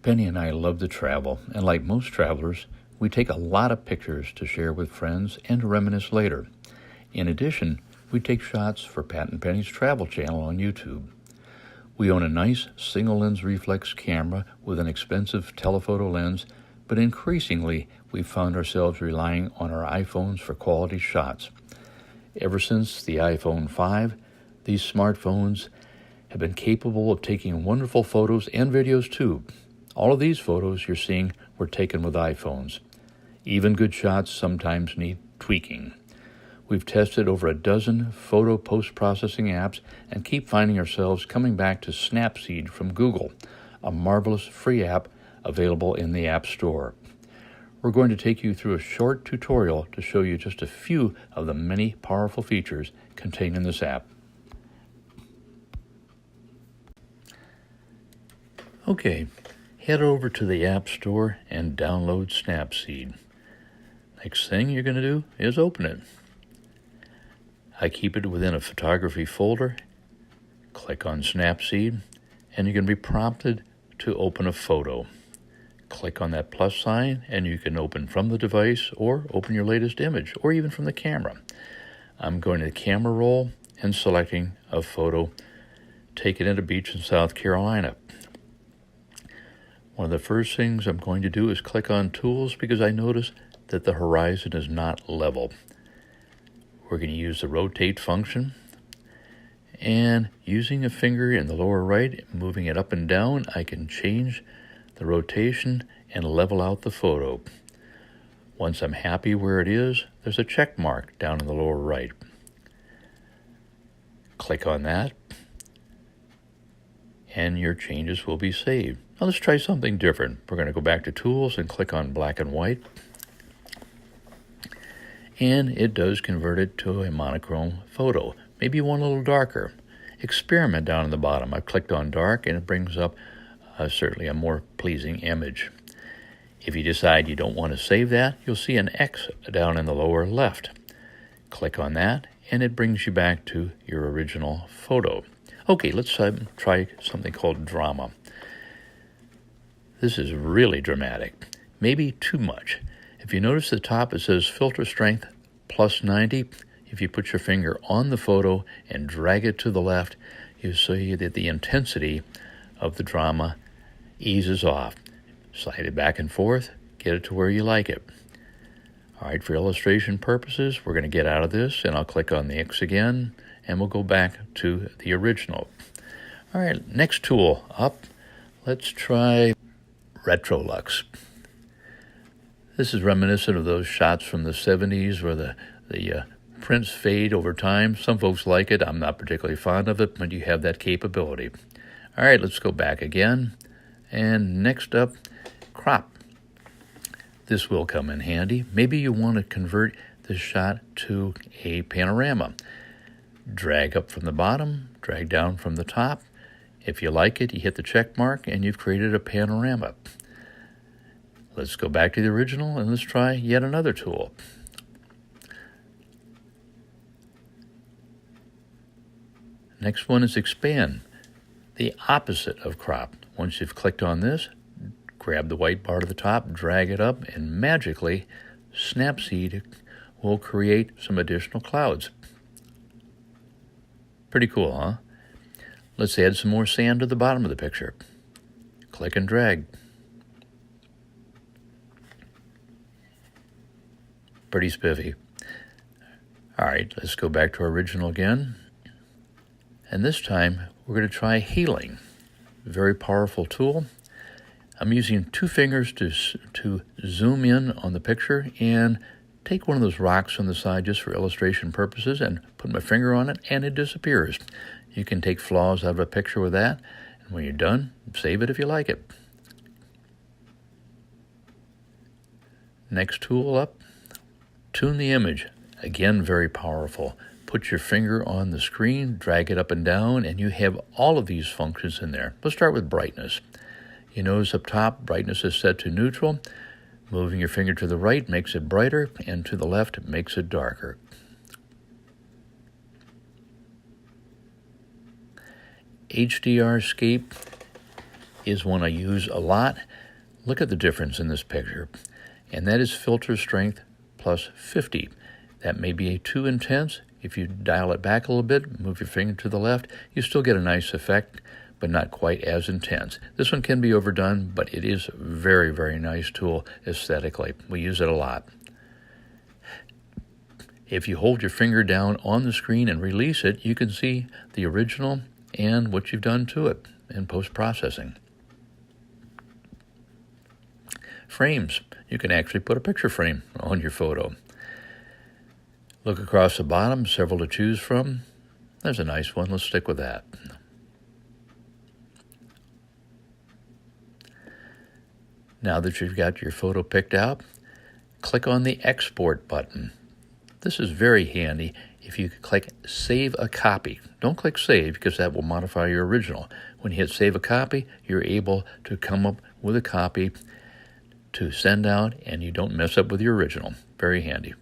Penny and I love to travel, and like most travelers, we take a lot of pictures to share with friends and to reminisce later. In addition, we take shots for Pat and Penny's travel channel on YouTube. We own a nice single-lens reflex camera with an expensive telephoto lens, but increasingly we've found ourselves relying on our iPhones for quality shots. Ever since the iPhone 5, these smartphones have been capable of taking wonderful photos and videos too. All of these photos you're seeing were taken with iPhones. Even good shots sometimes need tweaking. We've tested over a dozen photo post-processing apps and keep finding ourselves coming back to Snapseed from Google, a marvelous free app available in the App Store. We're going to take you through a short tutorial to show you just a few of the many powerful features contained in this app. Okay, head over to the App Store and download Snapseed. Next thing you're going to do is open it. I keep it within a photography folder. Click on Snapseed, and you're going to be prompted to open a photo. Click on that plus sign, and you can open from the device or open your latest image, or even from the camera. I'm going to the camera roll and selecting a photo taken at a beach in South Carolina. One of the first things I'm going to do is click on Tools because I notice that the horizon is not level. We're going to use the rotate function, and using a finger in the lower right, moving it up and down, I can change the rotation and level out the photo. Once I'm happy where it is, there's a check mark down in the lower right. Click on that, and your changes will be saved. Now let's try something different. We're going to go back to Tools and click on Black and White. And it does convert it to a monochrome photo. Maybe you want a little darker. Experiment down in the bottom. I've clicked on dark and it brings up certainly a more pleasing image. If you decide you don't want to save that, you'll see an X down in the lower left. Click on that and it brings you back to your original photo. Okay, let's try something called drama. This is really dramatic, maybe too much. If you notice the top, it says filter strength plus 90. If you put your finger on the photo and drag it to the left, you see that the intensity of the drama eases off. Slide it back and forth, get it to where you like it. All right, for illustration purposes, we're going to get out of this, and I'll click on the X again, and we'll go back to the original. All right, next tool up. Let's try Retrolux. This is reminiscent of those shots from the 70s where the prints fade over time. Some folks like it. I'm not particularly fond of it, but you have that capability. All right, let's go back again. And next up, crop. This will come in handy. Maybe you want to convert this shot to a panorama. Drag up from the bottom, drag down from the top. If you like it, you hit the check mark, and you've created a panorama. Let's go back to the original and let's try yet another tool. Next one is expand, the opposite of crop. Once you've clicked on this, grab the white bar to the top, drag it up, and magically Snapseed will create some additional clouds. Pretty cool, huh? Let's add some more sand to the bottom of the picture. Click and drag. Pretty spiffy. All right, let's go back to our original again. And this time, we're going to try healing. Very powerful tool. I'm using two fingers to zoom in on the picture and take one of those rocks on the side just for illustration purposes and put my finger on it, and it disappears. You can take flaws out of a picture with that, and when you're done, save it if you like it. Next tool up. Tune the image. Again, very powerful. Put your finger on the screen, drag it up and down, and you have all of these functions in there. Let's start with brightness. You notice up top, brightness is set to neutral. Moving your finger to the right makes it brighter, and to the left makes it darker. HDR scape is one I use a lot. Look at the difference in this picture, and that is filter strength plus 50. That may be too intense. If you dial it back a little bit, move your finger to the left, you still get a nice effect, but not quite as intense. This one can be overdone, but it is a very, very nice tool aesthetically. We use it a lot. If you hold your finger down on the screen and release it, you can see the original and what you've done to it in post-processing. Frames. You can actually put a picture frame on your photo. Look across the bottom, several to choose from. There's a nice one. Let's stick with that. Now that you've got your photo picked out, click on the Export button. This is very handy if you click Save a Copy. Don't click Save because that will modify your original. When you hit Save a Copy, you're able to come up with a copy to send out, and you don't mess up with your original. Very handy.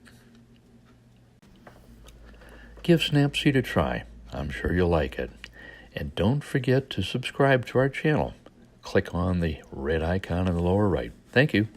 Give Snapseed a try. I'm sure you'll like it. And don't forget to subscribe to our channel. Click on the red icon in the lower right. Thank you.